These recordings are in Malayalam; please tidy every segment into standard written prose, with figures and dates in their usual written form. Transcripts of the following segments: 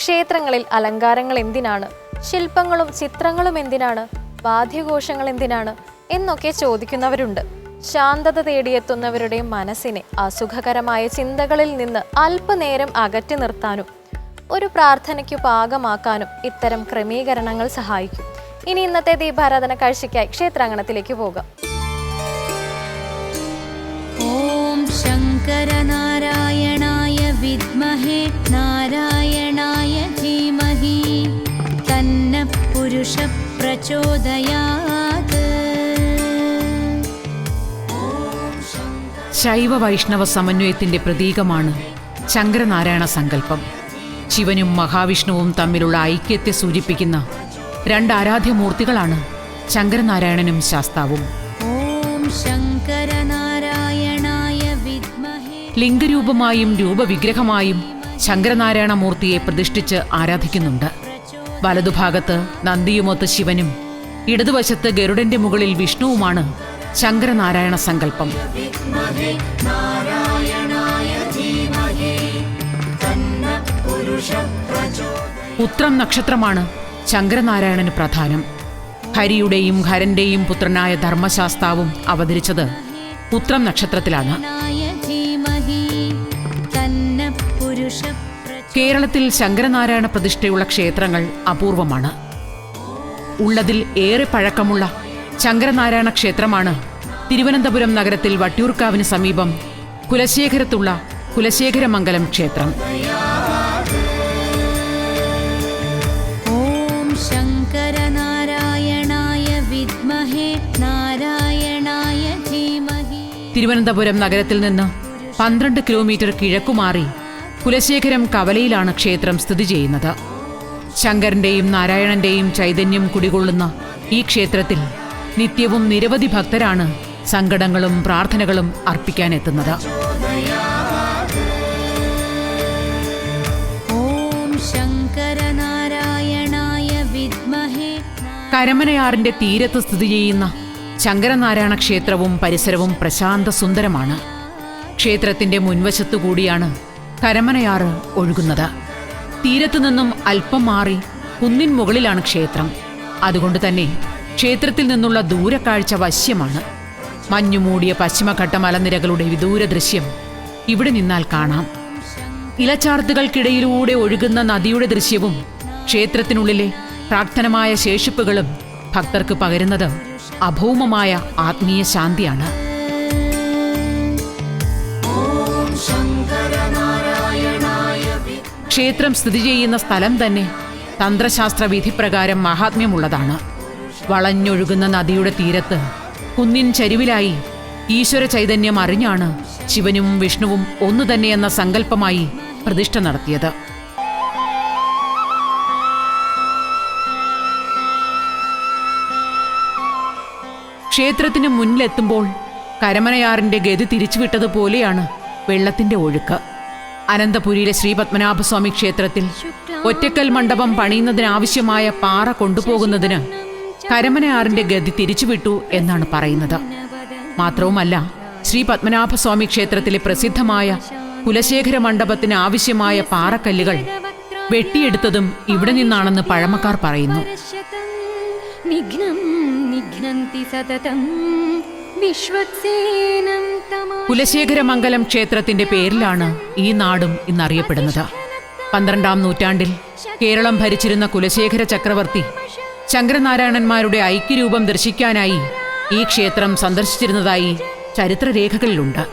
ക്ഷേത്രങ്ങളിൽ അലങ്കാരങ്ങൾ എന്തിനാണ്? ശില്പങ്ങളും ചിത്രങ്ങളും എന്തിനാണ്? വാദ്യഘോഷങ്ങൾ എന്തിനാണ് എന്നൊക്കെ ചോദിക്കുന്നവരുണ്ട്. ശാന്തത തേടിയെത്തുന്നവരുടെ മനസ്സിനെ അസുഖകരമായ ചിന്തകളിൽ നിന്ന് അല്പനേരം അകറ്റി നിർത്താനും ഒരു പ്രാർത്ഥനയ്ക്കു പാകമാക്കാനും ഇത്തരം ക്രമീകരണങ്ങൾ സഹായിക്കും. ഇനി ഇന്നത്തെ ദീപാരാധന കാഴ്ചയ്ക്കായി ക്ഷേത്രാങ്കണത്തിലേക്ക് പോകാം. ഓം ശങ്കരനാരായണായ വിദ്മഹേ നാരായണായ ധീമഹി തന്ന പുരുഷ പ്രചോദയാത്. ശൈവ വൈഷ്ണവ സമന്വയത്തിന്റെ പ്രതീകമാണ് ശങ്കരനാരായണ സങ്കല്പം. ശിവനും മഹാവിഷ്ണുവും തമ്മിലുള്ള ഐക്യത്തെ സൂചിപ്പിക്കുന്ന രണ്ട് ആരാധ്യമൂർത്തികളാണ് ശങ്കരനാരായണനും ശാസ്താവും. ഓം ശങ്കരനാരായണായ വിദ്മഹേ. ലിംഗരൂപമായും രൂപവിഗ്രഹമായും ശങ്കരനാരായണ മൂർത്തിയെ പ്രതിഷ്ഠിച്ച് ആരാധിക്കുന്നുണ്ട്. വലതുഭാഗത്ത് നന്ദിയുമൊത്ത് ശിവനും ഇടതുവശത്ത് ഗരുഡന്റെ മുകളിൽ വിഷ്ണുവുമാണ് ശങ്കരനാരായണ സങ്കല്പം. ഉത്രം നക്ഷത്രമാണ് ശങ്കരനാരായണന് പ്രധാനം. ഹരിയുടെയും ഹരന്റെയും പുത്രനായ ധർമ്മശാസ്താവും അവതരിച്ചത് ഉത്രം നക്ഷത്രത്തിലാണ്. കേരളത്തിൽ ശങ്കരനാരായണ പ്രതിഷ്ഠയുള്ള ക്ഷേത്രങ്ങൾ അപൂർവമാണ്. ഉള്ളതിൽ ഏറെ പഴക്കമുള്ള ശങ്കരനാരായണ ക്ഷേത്രമാണ് തിരുവനന്തപുരം നഗരത്തിൽ വട്ടിയൂർക്കാവിന് സമീപം കുലശേഖരത്തുള്ള കുലശേഖരമംഗലം ക്ഷേത്രം. ഓം ശങ്കരനാരായണായ വിദ്മഹേ നാരായണായ ധീമഹി. തിരുവനന്തപുരം നഗരത്തിൽ നിന്ന് 12 കിലോമീറ്റർ കിഴക്കുമാറി കുലശേഖരം കവലയിലാണ് ക്ഷേത്രം സ്ഥിതി ചെയ്യുന്നത്. ശങ്കരന്റെയും നാരായണന്റെയും ചൈതന്യം കുടികൊള്ളുന്ന ഈ ക്ഷേത്രത്തിൽ നിത്യവും നിരവധി ഭക്തരാണ് സങ്കടങ്ങളും പ്രാർത്ഥനകളും അർപ്പിക്കാനെത്തുന്നത്. ഓം ശങ്കരനാരായണായ വിദ്മഹേ. കരമനയാറിന്റെ തീരത്ത് സ്ഥിതി ചെയ്യുന്ന ശങ്കരനാരായണ ക്ഷേത്രവും പരിസരവും പ്രശാന്ത സുന്ദരമാണ്. ക്ഷേത്രത്തിന്റെ മുൻവശത്തു കൂടിയാണ് കരമനയാറ് ഒഴുകുന്നത്. തീരത്തു നിന്നും അല്പം മാറി കുന്നിൻ മുകളിലാണ് ക്ഷേത്രം. അതുകൊണ്ട് തന്നെ ക്ഷേത്രത്തിൽ നിന്നുള്ള ദൂരക്കാഴ്ച വശ്യമാണ്. മഞ്ഞുമൂടിയ പശ്ചിമഘട്ട മലനിരകളുടെ വിദൂര ദൃശ്യം ഇവിടെ നിന്നാൽ കാണാം. ഇലച്ചാർത്തുകൾക്കിടയിലൂടെ ഒഴുകുന്ന നദിയുടെ ദൃശ്യവും ക്ഷേത്രത്തിനുള്ളിലെ പ്രാർത്ഥനമായ ശേഷിപ്പുകളും ഭക്തർക്ക് പകരുന്നത് അഭൗമമായ ആത്മീയ ശാന്തിയാണ്. ക്ഷേത്രം സ്ഥിതി ചെയ്യുന്ന സ്ഥലം തന്നെ തന്ത്രശാസ്ത്ര വിധിപ്രകാരം മഹാത്മ്യമുള്ളതാണ്. വളഞ്ഞൊഴുകുന്ന നദിയുടെ തീരത്ത് കുന്നിൻ ചരിവിലായി ഈശ്വര ചൈതന്യം അറിഞ്ഞാണ് ശിവനും വിഷ്ണുവും ഒന്നു തന്നെയെന്ന സങ്കല്പമായി പ്രതിഷ്ഠ നടത്തിയത്. ക്ഷേത്രത്തിന് മുന്നിലെത്തുമ്പോൾ കരമനയാറിന്റെ ഗതി തിരിച്ചുവിട്ടതുപോലെയാണ് വെള്ളത്തിന്റെ ഒഴുക്ക്. അനന്തപുരിയിലെ ശ്രീ പത്മനാഭസ്വാമി ക്ഷേത്രത്തിൽ ഒറ്റക്കൽ മണ്ഡപം പണിയുന്നതിനാവശ്യമായ പാറ കൊണ്ടുപോകുന്നതിന് കരമനയാറിന്റെ ഗതി തിരിച്ചുവിട്ടു എന്നാണ് പറയുന്നത്. മാത്രവുമല്ല, ശ്രീ പത്മനാഭസ്വാമി ക്ഷേത്രത്തിലെ പ്രസിദ്ധമായ കുലശേഖര മണ്ഡപത്തിന് ആവശ്യമായ പാറക്കല്ലുകൾ വെട്ടിയെടുത്തതും ഇവിടെ നിന്നാണെന്ന് പഴമക്കാർ പറയുന്നു. കുലശേഖരമംഗലം ക്ഷേത്രത്തിന്റെ പേരിലാണ് ഈ നാടും ഇന്നറിയപ്പെടുന്നത്. 12-ാം നൂറ്റാണ്ടിൽ കേരളം ഭരിച്ചിരുന്ന കുലശേഖര ചക്രവർത്തി ശങ്കരനാരായണന്മാരുടെ ഐക്യരൂപം ദർശിക്കാനായി ഈ ക്ഷേത്രം സന്ദർശിച്ചിരുന്നതായി ചരിത്രരേഖകളിലുണ്ട്.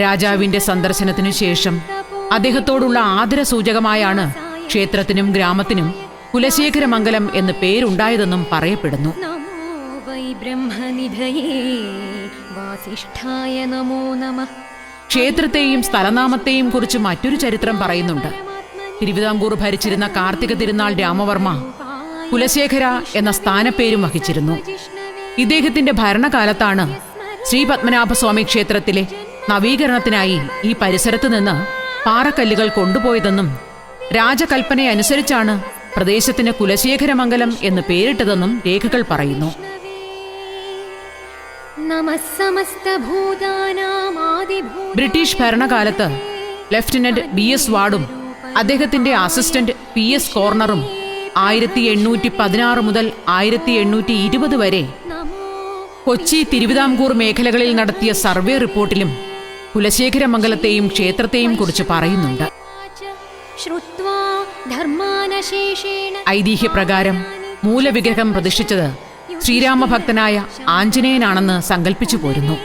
രാജാവിന്റെ സന്ദർശനത്തിനു ശേഷം അദ്ദേഹത്തോടുള്ള ആദരസൂചകമായാണ് ക്ഷേത്രത്തിനും ഗ്രാമത്തിനും കുലശേഖരമംഗലം എന്ന് പേരുണ്ടായതെന്നും പറയപ്പെടുന്നു. ക്ഷേത്രത്തെയും സ്ഥലനാമത്തെയും കുറിച്ച് മറ്റൊരു ചരിത്രം പറയുന്നുണ്ട്. തിരുവിതാംകൂർ ഭരിച്ചിരുന്ന കാർത്തിക തിരുനാൾ രാമവർമ്മ കുലശേഖര എന്ന സ്ഥാനപ്പേരും വഹിച്ചിരുന്നു. ഇദ്ദേഹത്തിന്റെ ഭരണകാലത്താണ് ശ്രീ പത്മനാഭസ്വാമി ക്ഷേത്രത്തിലെ നവീകരണത്തിനായി ഈ പരിസരത്ത് നിന്ന് പാറക്കല്ലുകൾ കൊണ്ടുപോയതെന്നും രാജകൽപ്പനയനുസരിച്ചാണ് പ്രദേശത്തിന് കുലശേഖരമംഗലം എന്ന് പേരിട്ടതെന്നും രേഖകൾ പറയുന്നു. ബ്രിട്ടീഷ് ഭരണകാലത്ത് ലഫ്റ്റനന്റ് BS വാർഡും അദ്ദേഹത്തിന്റെ അസിസ്റ്റന്റ് PS കോർണറും 1816 മുതൽ 1820 വരെ കൊച്ചി തിരുവിതാംകൂർ മേഖലകളിൽ നടത്തിയ സർവേ റിപ്പോർട്ടിലും കുലശേഖരമംഗലത്തെയും ക്ഷേത്രത്തെയും കുറിച്ച് പറയുന്നുണ്ട്. ഐതിഹ്യപ്രകാരം മൂലവിഗ്രഹം പ്രതിഷ്ഠിച്ചത് ശ്രീരാമഭക്തനായ ആഞ്ജനേയനാണെന്ന് സങ്കല്പിച്ചു പോരുന്നു.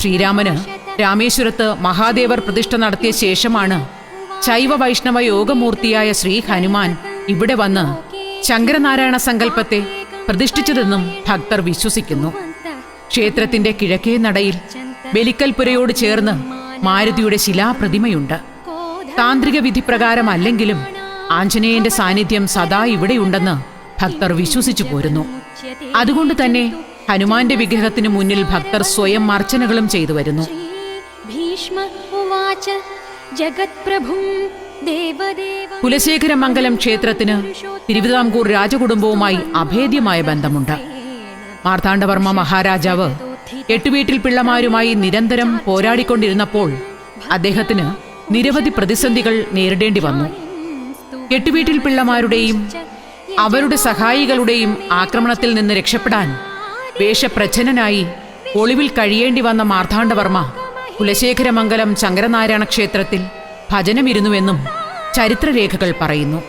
ശ്രീരാമന് രാമേശ്വരത്ത് മഹാദേവർ പ്രതിഷ്ഠ നടത്തിയ ശേഷമാണ് ശൈവ വൈഷ്ണവ യോഗമൂർത്തിയായ ശ്രീ ഹനുമാൻ ഇവിടെ വന്ന് ശങ്കരനാരായണ സങ്കല്പത്തെ പ്രതിഷ്ഠിച്ചതെന്നും ഭക്തർ വിശ്വസിക്കുന്നു. ക്ഷേത്രത്തിന്റെ കിഴക്കേ നടയിൽ ബലിക്കൽപുരയോട് ചേർന്ന് മാരുതിയുടെ ശിലാപ്രതിമയുണ്ട്. താന്ത്രിക വിധിപ്രകാരമല്ലെങ്കിലും ആഞ്ജനേയന്റെ സാന്നിധ്യം സദാ ഇവിടെയുണ്ടെന്ന് ഭക്തർ വിശ്വസിച്ചു പോരുന്നു. അതുകൊണ്ട് തന്നെ ഹനുമാന്റെ വിഗ്രഹത്തിനു മുന്നിൽ ഭക്തർ സ്വയം അർച്ചനകളും ചെയ്തു വരുന്നു. കുലശേഖരമംഗലം ക്ഷേത്രത്തിന് തിരുവിതാംകൂർ രാജകുടുംബവുമായി അഭേദ്യമായ ബന്ധമുണ്ട്. മാർത്താണ്ഡവർമ്മ മഹാരാജാവ് എട്ടുവീട്ടിൽ പിള്ളമാരുമായി നിരന്തരം പോരാടിക്കൊണ്ടിരുന്നപ്പോൾ അദ്ദേഹത്തിന് നിരവധി പ്രതിസന്ധികൾ നേരിടേണ്ടി വന്നു. എട്ടുവീട്ടിൽ പിള്ളമാരുടെയും അവരുടെ സഹായികളുടെയും ആക്രമണത്തിൽ നിന്ന് രക്ഷപ്പെടാൻ വേഷപ്രച്ഛന്നനായി ഒളിവിൽ കഴിയേണ്ടി വന്ന മാർത്താണ്ഡവർമ്മ കുലശേഖരമംഗലം ശങ്കരനാരായണ ക്ഷേത്രത്തിൽ ഭജനമിരുന്നുവെന്നും ചരിത്രരേഖകൾ പറയുന്നു.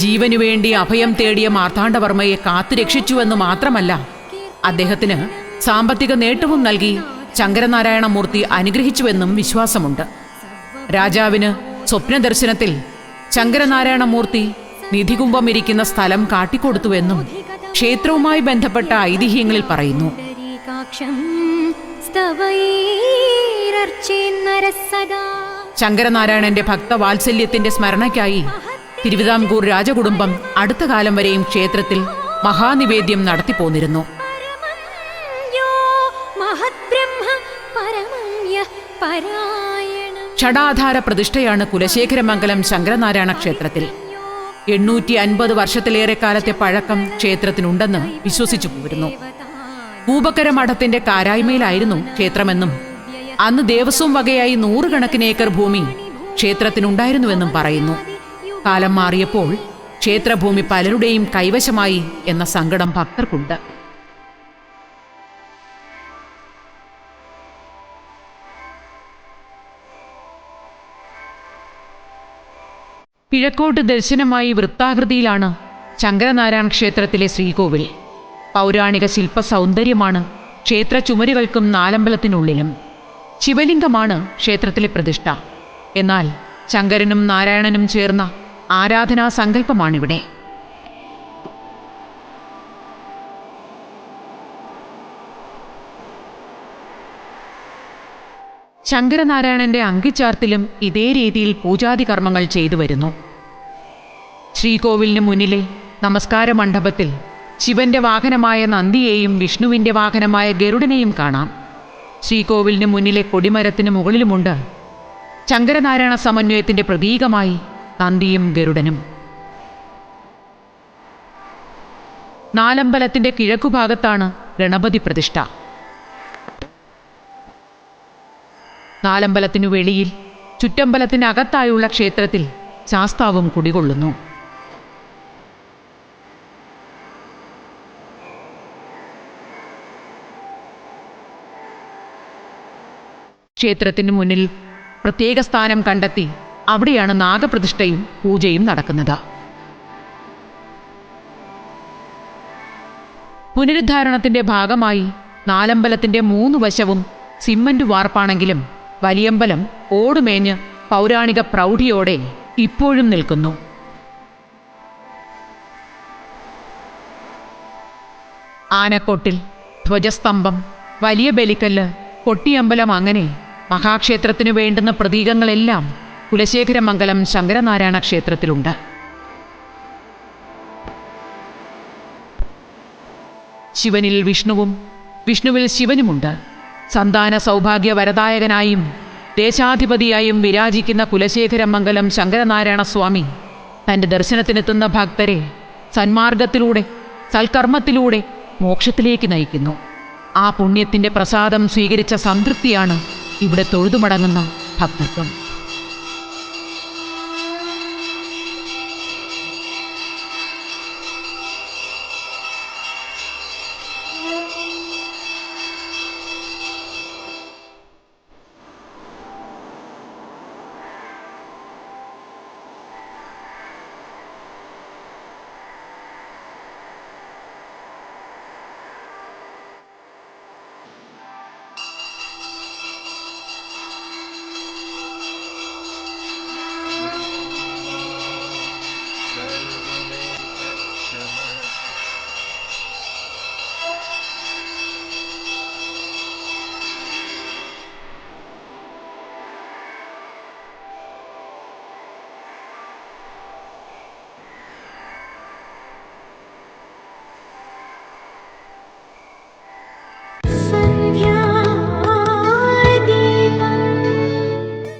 ജീവനുവേണ്ടി അഭയം തേടിയ മാർത്താണ്ഡവർമ്മയെ കാത്തുരക്ഷിച്ചുവെന്ന് മാത്രമല്ല, അദ്ദേഹത്തിന് സാമ്പത്തിക നേട്ടവും നൽകി ശങ്കരനാരായണമൂർത്തി അനുഗ്രഹിച്ചുവെന്നും വിശ്വാസമുണ്ട്. രാജാവിന് സ്വപ്നദർശനത്തിൽ ശങ്കരനാരായണമൂർത്തി നിധികുംഭമിരിക്കുന്ന സ്ഥലം കാട്ടിക്കൊടുത്തുവെന്നും ക്ഷേത്രവുമായി ബന്ധപ്പെട്ട ഐതിഹ്യങ്ങളിൽ പറയുന്നു. ശങ്കരനാരായണന്റെ ഭക്തവാത്സല്യത്തിന്റെ സ്മരണയ്ക്കായി തിരുവിതാംകൂർ രാജകുടുംബം അടുത്ത കാലം വരെയും ക്ഷേത്രത്തിൽ മഹാനിവേദ്യം നടത്തിപ്പോന്നിരുന്നു. ഷഡാധാര പ്രതിഷ്ഠയാണ് കുലശേഖരമംഗലം ശങ്കരനാരായണ ക്ഷേത്രത്തിൽ. 850 വർഷത്തിലേറെ കാലത്തെ പഴക്കം ക്ഷേത്രത്തിനുണ്ടെന്ന് വിശ്വസിച്ചു പോരുന്നു. കൂബക്കര മഠത്തിന്റെ കാരായ്മയിലായിരുന്നു ക്ഷേത്രമെന്നും അന്ന് ദേവസ്വം വകയായി 100 കണക്കിന് ഏക്കർ ഭൂമി ക്ഷേത്രത്തിനുണ്ടായിരുന്നുവെന്നും പറയുന്നു. കാലം മാറിയപ്പോൾ ക്ഷേത്രഭൂമി പലരുടെയും കൈവശമായി എന്ന സങ്കടം ഭക്തർക്കുണ്ട്. കിഴക്കോട്ട് ദർശനമായി വൃത്താകൃതിയിലാണ് ശങ്കരനാരായണ ക്ഷേത്രത്തിലെ ശ്രീകോവിൽ. പൗരാണിക ശില്പ സൗന്ദര്യമാണ് ക്ഷേത്ര ചുമരുകൾക്കും നാലമ്പലത്തിനുള്ളിലും. ശിവലിംഗമാണ് ക്ഷേത്രത്തിലെ പ്രതിഷ്ഠ. എന്നാൽ ശങ്കരനും നാരായണനും ചേർന്ന ആരാധനാ സങ്കല്പമാണിവിടെ. ശങ്കരനാരായണന്റെ അങ്കിച്ചാർത്തിലും ഇതേ രീതിയിൽ പൂജാതി കർമ്മങ്ങൾ ചെയ്തു വരുന്നു. ശ്രീകോവിലിന് മുന്നിലെ നമസ്കാര മണ്ഡപത്തിൽ ശിവന്റെ വാഹനമായ നന്ദിയെയും വിഷ്ണുവിന്റെ വാഹനമായ ഗരുഡനെയും കാണാം. ശ്രീകോവിലിന് മുന്നിലെ കൊടിമരത്തിന് മുകളിലുമുണ്ട് ശങ്കരനാരായണ സമന്വയത്തിന്റെ പ്രതീകമായി നന്ദിയും ഗരുഡനും. നാലമ്പലത്തിന്റെ കിഴക്കുഭാഗത്താണ് ഗണപതി പ്രതിഷ്ഠ. നാലമ്പലത്തിനു വെളിയിൽ ചുറ്റമ്പലത്തിനകത്തായുള്ള ക്ഷേത്രത്തിൽ ശാസ്താവും കുടികൊള്ളുന്നു. ക്ഷേത്രത്തിന് മുന്നിൽ പ്രത്യേക സ്ഥാനം കണ്ടെത്തി അവിടെയാണ് നാഗപ്രതിഷ്ഠയും പൂജയും നടക്കുന്നത്. പുനരുദ്ധാരണത്തിന്റെ ഭാഗമായി നാലമ്പലത്തിന്റെ 3 വശവും സിമന്റ് വാർപ്പാണെങ്കിലും വലിയമ്പലം ഓടുമേഞ്ഞ് പൗരാണിക പ്രൗഢിയോടെ ഇപ്പോഴും നിൽക്കുന്നു. ആനക്കൊട്ടിൽ, ധ്വജസ്തംഭം, വലിയ ബലിക്കല്ല്, കൊട്ടിയമ്പലം, അങ്ങനെ മഹാക്ഷേത്രത്തിനു വേണ്ടുന്ന പ്രതീകങ്ങളെല്ലാം കുലശേഖരമംഗലം ശങ്കരനാരായണ ക്ഷേത്രത്തിലുണ്ട്. ശിവനിൽ വിഷ്ണുവും വിഷ്ണുവിൽ ശിവനുമുണ്ട്. സന്താന സൗഭാഗ്യ വരദായകനായും ദേശാധിപതിയായും വിരാജിക്കുന്ന കുലശേഖരമംഗലം ശങ്കരനാരായണ സ്വാമി തൻ്റെ ദർശനത്തിനെത്തുന്ന ഭക്തരെ സന്മാർഗത്തിലൂടെ, സൽക്കർമ്മത്തിലൂടെ മോക്ഷത്തിലേക്ക് നയിക്കുന്നു. ആ പുണ്യത്തിന്റെ പ്രസാദം സ്വീകരിച്ച സംതൃപ്തിയാണ് ഇവിടെ തൊഴുതുമടങ്ങുന്ന ഭക്തർക്കും.